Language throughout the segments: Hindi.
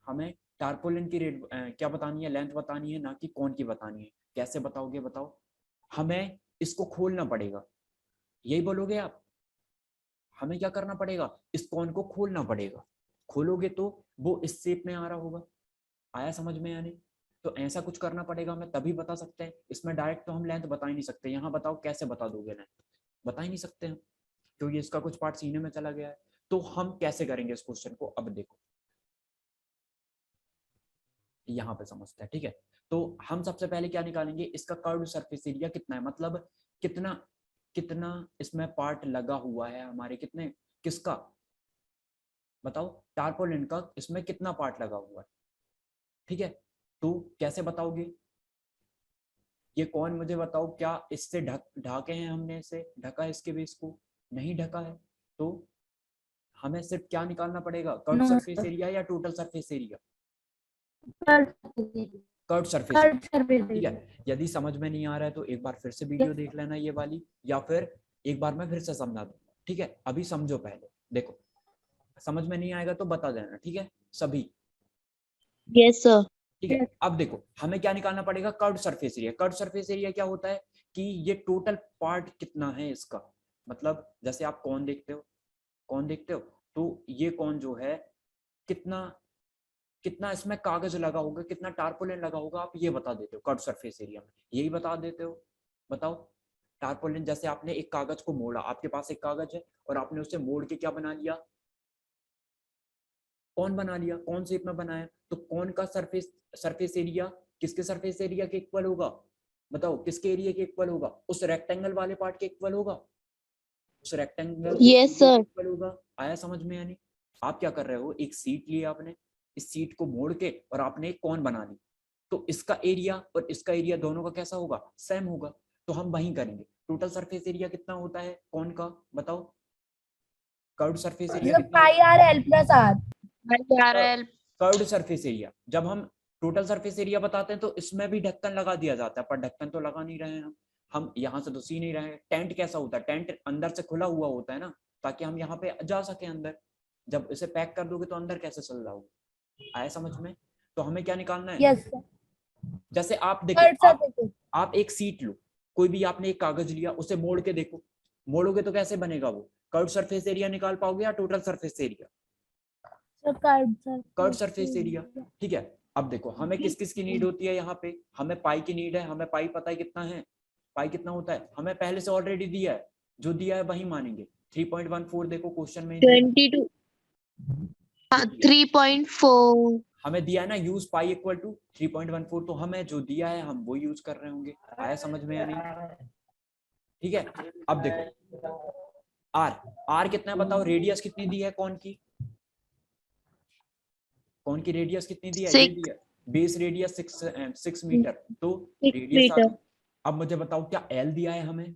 हमें टारपोलिन की क्या बतानी है, लेंथ बतानी है, ना कि कोन की बतानी है। कैसे बताओगे बताओ? हमें इसको खोलना पड़ेगा, यही बोलोगे आप? हमें क्या करना पड़ेगा, इस कोन को खोलना पड़ेगा। खोलोगे तो वो इस शेप में आ रहा होगा। आया समझ में या नहीं? तो ऐसा कुछ करना पड़ेगा, हमें तभी बता सकते हैं। इसमें डायरेक्ट तो हम लेंथ बता ही नहीं सकते। यहाँ बताओ कैसे बता दोगे लेंथ? बता ही नहीं सकते हम, क्योंकि इसका कुछ पार्ट सीने में चला गया है। तो हम कैसे करेंगे इस क्वेश्चन को? अब देखो यहाँ पे समझते हैं, ठीक है। तो हम सबसे पहले क्या निकालेंगे, इसका कर्व सरफेस एरिया कितना है, मतलब कितना कितना इसमें पार्ट लगा हुआ है हमारे, कितने, किसका बताओ, टारपोलिन का इसमें कितना पार्ट लगा हुआ है, ठीक है। तो कैसे बताओगे? ये कौन, मुझे बताओ, क्या इससे ढके हैं हमने, इसे ढका है, इसके बेस को नहीं ढका है। तो हमें सिर्फ क्या निकालना पड़ेगा, curve no surface sir, area या total surface area? Curve curve surface area, surface ठीक एरिया। है। यदि समझ में नहीं आ रहा है तो एक बार फिर से वीडियो देख लेना ये वाली, या फिर एक बार मैं फिर से समझा दूंगा, ठीक है। अभी समझो पहले, देखो समझ में नहीं आएगा तो बता देना, ठीक है सभी। Yes sir. ठीक है, अब देखो हमें क्या निकालना पड़ेगा, curve surface area. Curve surface area क्या होता है कि ये टोटल पार्ट कितना है इसका, मतलब जैसे आप कौन देखते हो, कौन देखते हो, तो ये कौन जो है, कितना कितना इसमें कागज लगा होगा, कितना टारपोलिन लगा होगा, आप ये बता देते हो कर्व सरफेस एरिया में, यही बता देते हो। बताओ, टारपोलिन, जैसे आपने एक कागज को मोड़ा, आपके पास एक कागज है और आपने उसे मोड़ के क्या बना लिया, कौन बना लिया, कौन शेप में बनाया, तो कौन का सरफेस सरफेस एरिया किसके सरफेस एरिया के इक्वल होगा? बताओ किसके एरिया के इक्वल होगा? उस रेक्टेंगल वाले पार्ट के इक्वल होगा, उस रेक्टेंगल यस के सर। इक्वल होगा। आया समझ में? यानी आप क्या कर रहे हो, एक सीट ली आपने, इस सीट को मोड़ के और आपने एक कौन बना ली, तो इसका एरिया और इसका एरिया दोनों का कैसा होगा, सेम होगा। तो हम वही करेंगे। टोटल सरफेस एरिया कितना होता है कौन का, बताओ, कर्व्ड सरफेस एरिया मतलब कितना पाई होता आर एल प्लस आर। है? कर्व्ड सरफेस एरिया, जब हम टोटल सरफेस एरिया बताते हैं तो इसमें भी ढक्कन लगा दिया जाता है, पर ढक्कन तो लगा नहीं रहे हैं हम यहाँ से तो सी नहीं रहे हैं। टेंट कैसा होता है, टेंट अंदर से खुला हुआ होता है ना, ताकि हम यहाँ पे जा सके अंदर। जब इसे पैक कर दोगे तो अंदर कैसे चल जाओगे? आया समझ में? तो हमें क्या निकालना है, यस सर। जैसे आप देखो, कर्व सरफेस। आप एक सीट लो, कोई भी आपने एक कागज लिया, उसे मोड़ के देखो, मोड़ोगे तो कैसे बनेगा वो? कर्व सरफेस एरिया निकाल पाओगे या total surface area? Curve surface area, ठीक है। अब देखो हमें किस किस की नीड होती है, यहाँ पे हमें पाई की नीड है। हमें पाई पता है कितना है, पाई कितना होता है हमें पहले से ऑलरेडी दिया है, जो दिया है वही मानेंगे। 3.14 देखो क्वेश्चन में दिया 22। है, 3.4। हमें दिया है ना, यूज पाई इक्वल टू 3.14, तो हमें जो दिया है हम वो यूज कर रहे होंगे। आया समझ में या नहीं? ठीक है। अब देखो आर, आर कितना है बताओ, रेडियस कितनी दी है कौन की, कौन की रेडियस कितनी दी है, ये 6 दी है, बेस रेडियस 6 मीटर, तो रेडियस आ मीटर। गई। अब मुझे बताओ क्या एल दिया है हमें?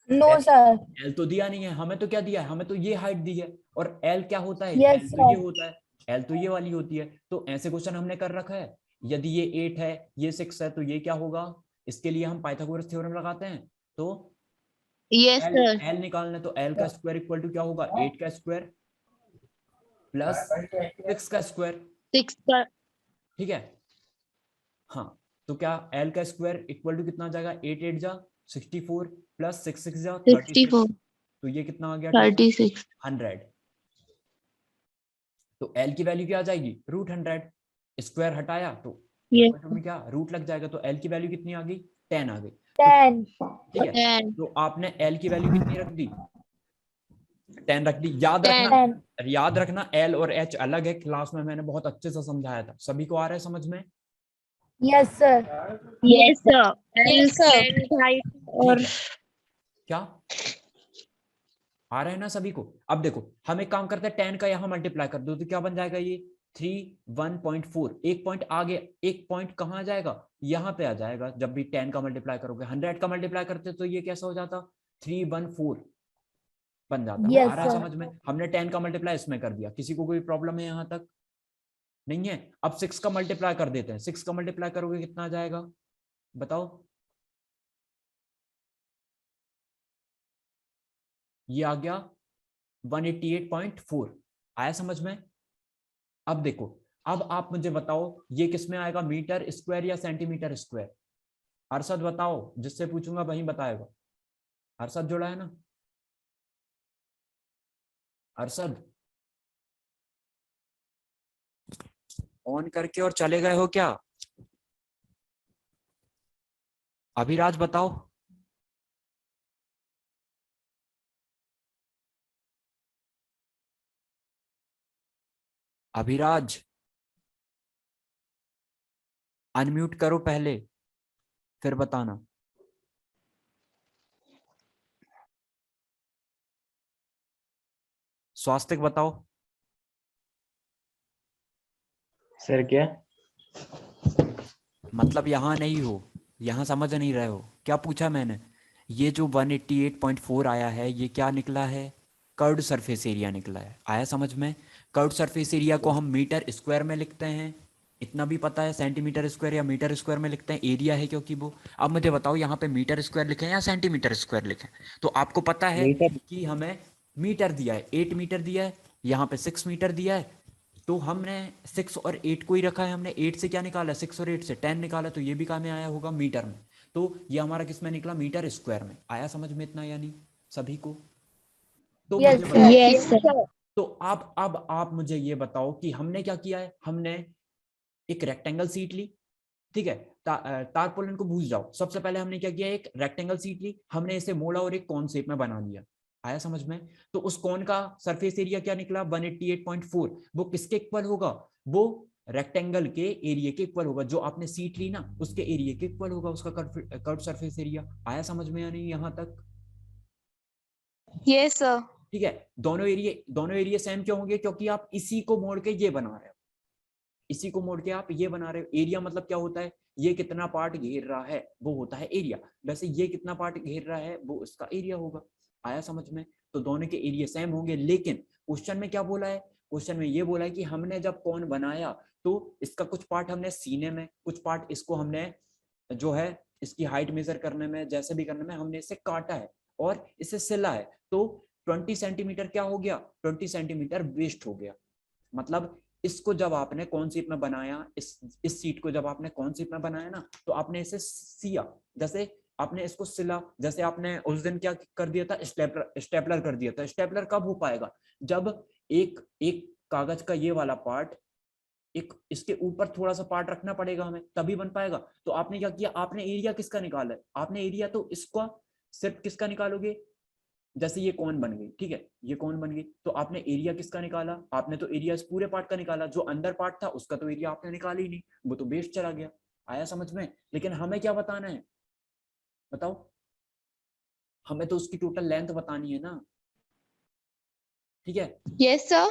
No sir. एल तो दिया नहीं है हमें, तो क्या दिया है हमें, तो ये हाइट दी है। और एल क्या होता है, यस एल तो ये सर। होता है, एल तो ये वाली होती है। तो ऐसे क्वेश्चन हमने कर रखा है। यदि ये 8 है, ये 6 है, तो ये क्या होगा? इसके लिए हम पाइथागोरस थ्योरम लगाते हैं। तो यस एल सर। एल निकालना, तो एल का स्क्वायर इक्वल टू क्या होगा, 8 का स्क्वायर प्लस 6 का स्क्वायर, 6 का। ठीक है। हाँ, तो क्या एल का स्क्वायर इक्वल टू कितना आ जाएगा, 8 8 जा 64 प्लस 6 6 जा 36, 64। तो ये कितना आ गया टोटल, 36। 100। तो एल की वैल्यू क्या आ जाएगी, √100। स्क्वायर हटाया तो यस। इक्वल टू में क्या रूट लग जाएगा, तो एल की वैल्यू कितनी आ गई, 10 आ गई। तो 10। ठीक है, 10। तो आपने एल की वैल्यू कितनी रख दी, 10 रख दी। याद रखना, 10। 10। याद रखना एल और एच अलग है। क्लास में मैंने बहुत अच्छे से समझाया था, सभी को आ रहा है समझ में? Yes sir. Yes sir. L yes sir. 10 height ठीक और है, क्या आ रहा है ना सभी को? अब देखो हम एक काम करते हैं, 10 का यहाँ मल्टीप्लाई कर दो तो क्या बन जाएगा, ये 3 1.4, एक पॉइंट आगे, एक पॉइंट कहाँ आ जाएगा, यहाँ पे आ जाएगा। जब भी 10 का मल्टीप्लाई करोगे, 100 का मल्टीप्लाई करते तो ये कैसा हो जाता, 314 बन जाता। आ यस रहा है सर। समझ में? हमने 10 का मल्टीप्लाई इसमें कर दिया। किसी को कोई प्रॉब्लम है यहाँ तक? नहीं है। अब 6 का मल्टीप्लाई कर देते हैं, 6 का मल्टीप्लाई करोगे कितना आ जाएगा, बताओ? ये आ गया 188.4। आया समझ में? अब देखो, अब आप मुझे बताओ ये किस में आएगा, मीटर स्क्वायर या सेंटीमीटर स्क्वायर? अरशद बताओ, जिससे पूछूंगा वही बताएगा। अरशद जुड़ा है ना? अरशद ऑन करके और चले गए हो क्या? अभिराज बताओ। अभिराज अनम्यूट करो पहले, फिर बताना। स्वास्तिक बताओ। सर क्या? मतलब यहाँ नहीं हो, यहाँ समझ नहीं रहे हो क्या पूछा मैंने? ये जो 188.4 आया है ये क्या निकला है? कर्व्ड सरफेस एरिया निकला है। आया समझ में? कर्व्ड सरफेस एरिया को हम मीटर स्क्वायर में लिखते हैं, इतना भी पता है, सेंटीमीटर स्क्वायर या मीटर स्क्वायर में लिखते हैं, एरिया है क्योंकि वो। अब मुझे बताओ यहाँ पे मीटर स्क्वायर लिखें या सेंटीमीटर स्क्वायर लिखें? तो आपको पता है मीटर। कि हमें मीटर दिया है, 8 मीटर दिया है, यहाँ पे 6 मीटर दिया है, तो हमने 6 और 8 को ही रखा है। हमने 8 से क्या निकाला, 6 और 8 से 10 निकाला, तो ये भी काम में आया होगा मीटर में। तो ये हमारा किस में निकला, मीटर स्क्वायर में। आया समझ में इतना यानी सभी को? तो Yes, मुझे sir. बताओ, Yes, sir. तो अब आप मुझे ये बताओ कि हमने क्या किया है। हमने एक रेक्टेंगल सीट ली, ठीक है, तारपोलिन को भूल जाओ। सबसे पहले हमने क्या किया, एक रेक्टेंगल सीट ली, हमने इसे मोड़ा और एक कॉन शेप में बना लिया। आया समझ में? तो उस कॉन का सरफेस एरिया क्या निकला, 188.4। वो किसके इक्वल होगा, वो रेक्टेंगल के एरिया के इक्वल होगा। जो आपने सीट ली ना उसके एरिया के इक्वल होगा उसका कर्व सरफेस एरिया। आया समझ में या नहीं यहाँ तक? Yes, sir. ठीक है, दोनों एरिया सेम क्यों होंगे, क्योंकि आप इसी को मोड़ के ये बना रहे हो, इसी को मोड़ के आप ये बना रहे हो। एरिया मतलब क्या होता है, ये कितना पार्ट घेर रहा है वो होता है एरिया। वैसे ये कितना पार्ट घेर रहा है वो उसका एरिया होगा। आया समझ में? तो दोनों के एरिया सेम होंगे। लेकिन क्वेश्चन में क्या बोला है, क्वेश्चन में ये बोला है कि हमने जब कौन बनाया तो इसका कुछ पार्ट हमने सीने में, कुछ पार्ट इसको हमने जो है इसकी हाइट मेजर करने में, जैसे भी करने में हमने इसे काटा है और इसे सिला है। तो 20 सेंटीमीटर क्या हो गया, 20 सेंटीमीटर वेस्ट हो गया। मतलब इसको जब आपने कौन सीट में बनाया, इस सीट को जब आपने कौन सीट में बनाया ना, तो आपने इसे सिया, जैसे आपने इसको सिला, जैसे आपने उस दिन क्या कर दिया था, स्टेपलर कर दिया था। स्टेपलर कब हो पाएगा, जब एक एक कागज का ये वाला पार्ट, एक इसके ऊपर थोड़ा सा पार्ट रखना पड़ेगा हमें, तभी बन पाएगा। तो आपने क्या किया, आपने एरिया किसका निकाला है, आपने एरिया तो इसका सिर्फ किसका निकालोगे, जैसे ये कौन बन गई, ठीक है, ये कौन बन गई, तो आपने एरिया किसका निकाला, आपने तो एरिया इस पूरे पार्ट का निकाला। जो अंदर पार्ट था उसका तो एरिया आपने निकाला ही नहीं, वो तो बेस्ट चला गया। आया समझ में? लेकिन हमें क्या बताना है बताओ, हमें तो उसकी टोटल लेंथ बतानी है ना, ठीक है। Yes, sir.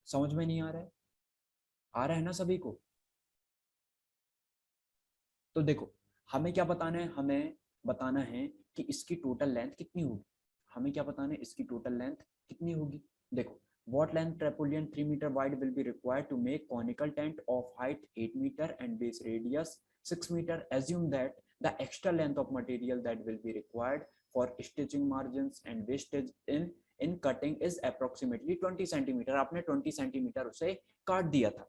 समझ में नहीं आ रहा है? आ रहा है ना सभी को? तो देखो, हमें क्या बताना है, हमें बताना है कि इसकी टोटल लेंथ कितनी होगी। हमें क्या बताना है, इसकी टोटल लेंथ कितनी होगी। देखो, what length trapezoid 3 meter wide will be required to make conical tent of height 8 meter and base radius 6 meter? Assume that the extra length of material that will be required for stitching margins and wastage in cutting is approximately 20 centimeter. आपने 20 सेंटीमीटर उसे काट दिया था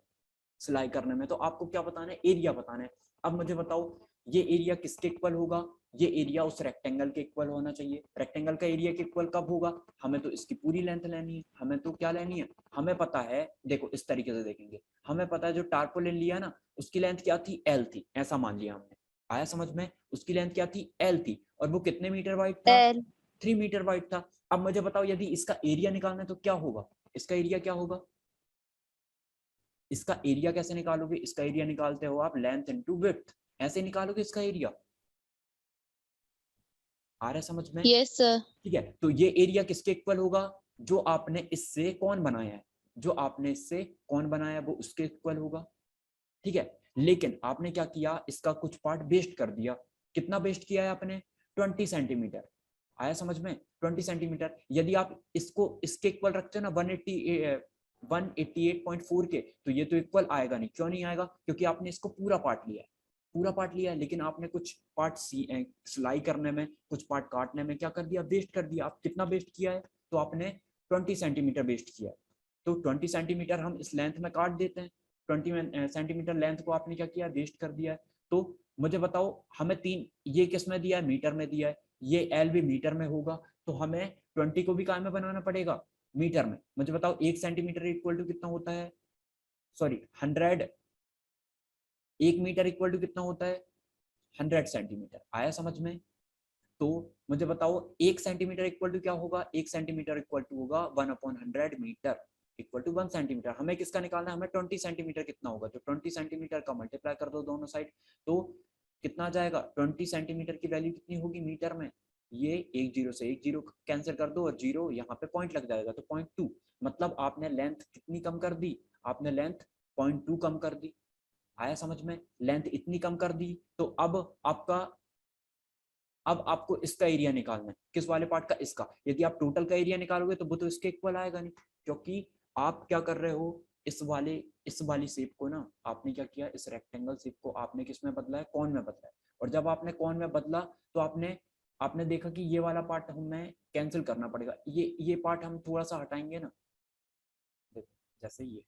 सिलाई करने में, तो आपको क्या बताना है, एरिया बताना है। अब मुझे बताओ ये एरिया किसके इक्वल होगा, ये एरिया उस रेक्टेंगल के इक्वल होना चाहिए। रेक्टेंगल का एरिया के इक्वल कब होगा, हमें तो इसकी पूरी लेंथ लेनी है। हमें तो क्या लेनी है, हमें पता है, देखो इस तरीके से देखेंगे, हमें पता है जो टारपोलिन लिया ना उसकी लेंथ क्या थी, एल थी, ऐसा मान लिया हमने। आया समझ में? उसकी लेंथ क्या थी, एल थी, और वो कितने मीटर वाइड था, L. 3 मीटर वाइड था। अब मुझे बताओ यदि इसका एरिया निकालना है तो क्या होगा, इसका एरिया क्या होगा, इसका एरिया कैसे निकालोगे, इसका एरिया निकालते हो आप लेंथ इनटू विड्थ, ऐसे निकालोगे इसका एरिया। आ रहा है समझ में? Yes, sir. ठीक है, तो ये एरिया किसके इक्वल होगा, जो आपने इससे कौन बनाया है, जो आपने इससे कौन बनाया है वो उसके इक्वल होगा, ठीक है। लेकिन आपने क्या किया, इसका कुछ पार्ट वेस्ट कर दिया। कितना वेस्ट किया है आपने, 20 सेंटीमीटर। आया समझ में? 20 सेंटीमीटर। यदि आप इसको इसके इक्वल रखते हो ना 188.4 के, तो ये तो इक्वल आएगा नहीं। क्यों नहीं आएगा, क्योंकि आपने इसको पूरा पार्ट लिया है, पूरा पार्ट लिया है, लेकिन आपने कुछ पार्ट सिलाई करने में, कुछ पार्ट काटने में क्या कर दिया, वेस्ट कर दिया। आप कितना वेस्ट किया है, तो आपने 20 सेंटीमीटर वेस्ट किया है। तो 20 सेंटीमीटर हम इस लेंथ में काट देते हैं। 20 सेंटीमीटर लेंथ को आपने क्या किया, वेस्ट कर दिया है। तो मुझे बताओ हमें तीन, ये किस में दिया है, मीटर में दिया है, ये एल भी मीटर में होगा, तो हमें 20 को भी काय में बनाना पड़ेगा, मीटर में। मुझे बताओ 1 सेंटीमीटर इक्वल टू कितना होता है, सॉरी 100, 1 मीटर इक्वल टू कितना होता है, 100 सेंटीमीटर। आया समझ में? तो मुझे बताओ 1 सेंटीमीटर इक्वल टू क्या होगा, 1 सेंटीमीटर इक्वल टू होगा 1/100 मीटर इक्वल टू 1 सेंटीमीटर। हमें किसका निकालना है, हमें 20 सेंटीमीटर कितना होगा, तो 20 सेंटीमीटर का मल्टीप्लाई कर दो दोनों साइड, तो कितना आ जाएगा, 20 सेंटीमीटर की वैल्यू कितनी होगी मीटर में, ये एक जीरो से एक जीरो कैंसिल कर दो और जीरो यहाँ पे पॉइंट लग जाएगा, तो 0.2। मतलब आपने लेंथ कितनी कम कर दी, आपने लेंथ 0.2 कम कर दी। आया समझ में? लेंथ इतनी कम कर दी, तो अब आपको इसका एरिया निकालना है, किस वाले पार्ट का, इसका। यदि आप टोटल का एरिया निकालोगे तो वो तो इसके इक्वल आएगा नहीं, क्योंकि आप क्या कर रहे हो, इस वाली शेप को ना आपने क्या किया, इस रेक्टेंगल शेप को आपने किस में बदला है, कॉन में बदला है। और जब आपने कॉन में बदला तो आपने देखा कि ये वाला पार्ट हमें कैंसिल करना पड़ेगा, ये पार्ट हम थोड़ा सा हटाएंगे ना, देखो जैसे ये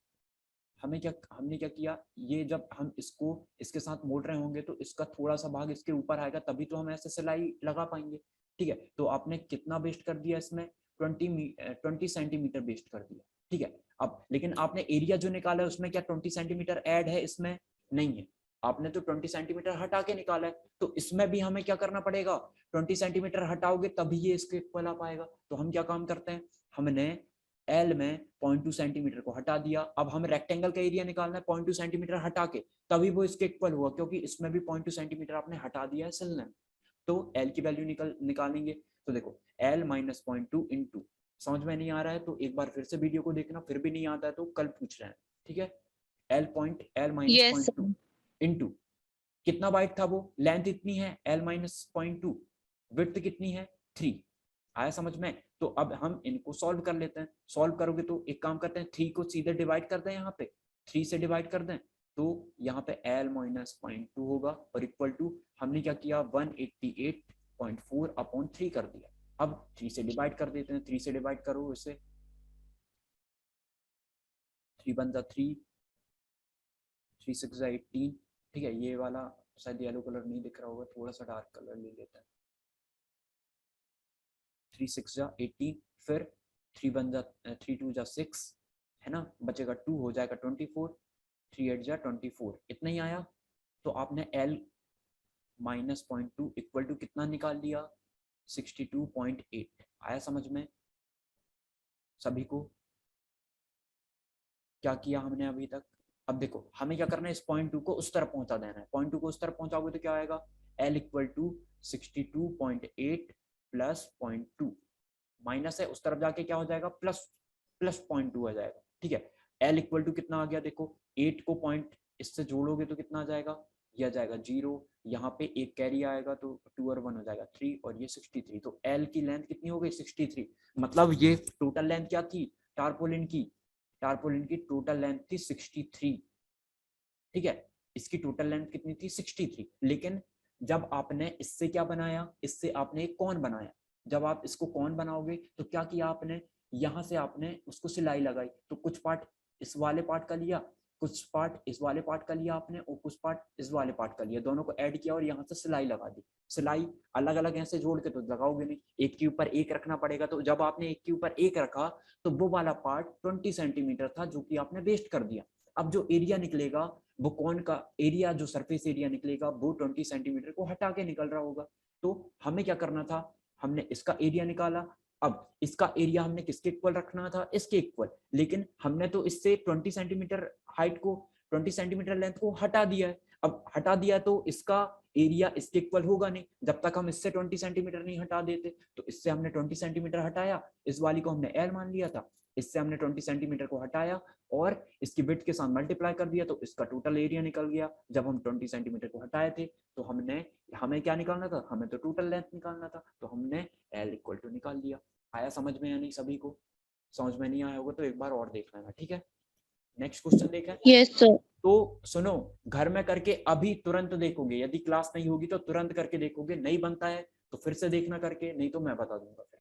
हमने क्या किया, ये जब हम इसको इसके साथ मोड़ रहे होंगे तो इसका थोड़ा सा भाग इसके ऊपर आएगा, तभी तो हम ऐसे सिलाई लगा पाएंगे। ठीक है, तो आपने कितना वेस्ट कर दिया इसमें, 20 सेंटीमीटर वेस्ट कर दिया। ठीक है, अब लेकिन आपने एरिया जो निकाला है उसमें क्या 20 सेंटीमीटर ऐड है, इसमें नहीं है, आपने तो 20 सेंटीमीटर हटा के निकाला है, तो इसमें भी हमें क्या करना पड़ेगा, 20 सेंटीमीटर हटाओगे तभी ये इसके इक्वल आ पाएगा। तो हम क्या काम करते हैं, हमने एल में 0.2 सेंटीमीटर को हटा दिया, अब हम रेक्टेंगल का एरिया निकालना है 0.2 सेंटीमीटर हटा के, तभी वो इसके इक्वल हुआ, क्योंकि इसमें भी 0.2 सेंटीमीटर आपने हटा दिया है सिल ने। तो एल की वैल्यू निकालेंगे, तो देखो एल माइनस 0.2 इंटू, समझ में नहीं आ रहा है तो एक बार फिर से वीडियो को देखना, फिर भी नहीं आता है तो कल पूछ रहे हैं। ठीक है, एल माइनस Yes, 0.2 इंटू कितना बाइट था वो, लेंथ इतनी है एल माइनस 0.2, विड्थ कितनी है 3। आया समझ में? तो अब हम इनको सॉल्व कर लेते हैं। सॉल्व करोगे तो एक काम करते हैं, 3 को सीधे डिवाइड कर दें, यहाँ पे 3 से डिवाइड कर दें, तो यहाँ पे एल माइनस 0.2 होगा और इक्वल टू हमने क्या किया 188.4 अपॉन 3 कर दिया। अब 3 से डिवाइड कर देते हैं, 3 से डिवाइड करो इसे, 3 वन जा 3, 3 6 जा 18। ठीक है, ये वाला शायद येलो कलर नहीं दिख रहा होगा, थोड़ा सा डार्क कलर ले लेते हैं। 3 6 जा 18, फिर 3 1 जा 3 2 जा 6 है ना, बचेगा 2, हो जाएगा 24, 3 8 जा 24, इतना ही आया। तो आपने L माइनस 0.2 इक्वल टू कितना निकाल लिया, 62.8। आया समझ में सभी को? क्या किया हमने अभी तक? अब देखो हमें क्या करना है, इस 0.2 को उस तरफ पहुंचा देना है, 0.2 को उस तरफ पहुंचाओगे तो क्या आएगा, L equal to 62.8 plus 0.2, minus है उस तरफ जाके क्या हो जाएगा, प्लस 0.2 आ जाएगा। ठीक है, L इक्वल टू कितना आ गया, देखो 8 को पॉइंट इससे जोड़ोगे तो कितना आ जाएगा, यह आ जाएगा 0, यहाँ पे एक कैरी आएगा तो 2 और 1 हो जाएगा 3, और ये 63। तो L की लेंथ कितनी हो गई, 63। मतलब ये टोटल लेंथ क्या थी, टारपोलिन की टोटल लेंथ थी 63। ठीक है, इसकी टोटल लेंथ कितनी थी, 63। लेकिन जब आपने इससे क्या बनाया, इससे आपने एक कॉन बनाया, जब आप इसको कॉन बनाओगे तो क्या किया आपने, यहाँ से आपने उसको सिलाई लगाई, तो कुछ पार्ट इस वाले पार्ट का लिया, कुछ पार्ट इस वाले पार्ट का लिया आपने, और कुछ पार्ट इस वाले पार्ट का लिया, दोनों को ऐड किया और यहाँ से सिलाई लगा दी। सिलाई अलग अलग ऐसे जोड़ के तो लगाओगे नहीं, एक के ऊपर एक रखना पड़ेगा। तो जब आपने एक के ऊपर एक रखा तो वो वाला पार्ट 20 सेंटीमीटर था जो कि आपने वेस्ट कर दिया। अब जो एरिया निकलेगा, वो कौन का एरिया, जो सरफेस एरिया निकलेगा वो 20 सेंटीमीटर को हटा के निकल रहा होगा। तो हमें क्या करना था, हमने इसका एरिया निकाला, अब इसका एरिया हमने किसके इक्वल रखना था, इसके इक्वल, लेकिन हमने तो इससे 20 सेंटीमीटर हाइट को, 20 सेंटीमीटर लेंथ को हटा दिया है। अब हटा दिया तो इसका एरिया इसके इक्वल होगा नहीं जब तक हम इससे 20 सेंटीमीटर नहीं हटा देते। तो इससे हमने 20 सेंटीमीटर हटाया, इस वाली को हमने L मान लिया था, इससे हमने 20 सेंटीमीटर को हटाया और इसकी विड्थ के साथ मल्टीप्लाई कर दिया, तो इसका टोटल एरिया निकल गया। जब हम 20 सेंटीमीटर को हटाए थे तो हमें क्या निकालना था, हमें तो टोटल लेंथ निकालना था, तो हमने L इक्वल टू निकाल दिया। आया समझ में या नहीं सभी को? समझ में नहीं आया होगा तो एक बार और देख लेना। ठीक है, नेक्स्ट क्वेश्चन देखें। yes sir, तो सुनो, घर में करके अभी तुरंत देखोगे, यदि क्लास नहीं होगी तो तुरंत करके देखोगे, नहीं बनता है तो फिर से देखना करके, नहीं तो मैं बता दूंगा फिर।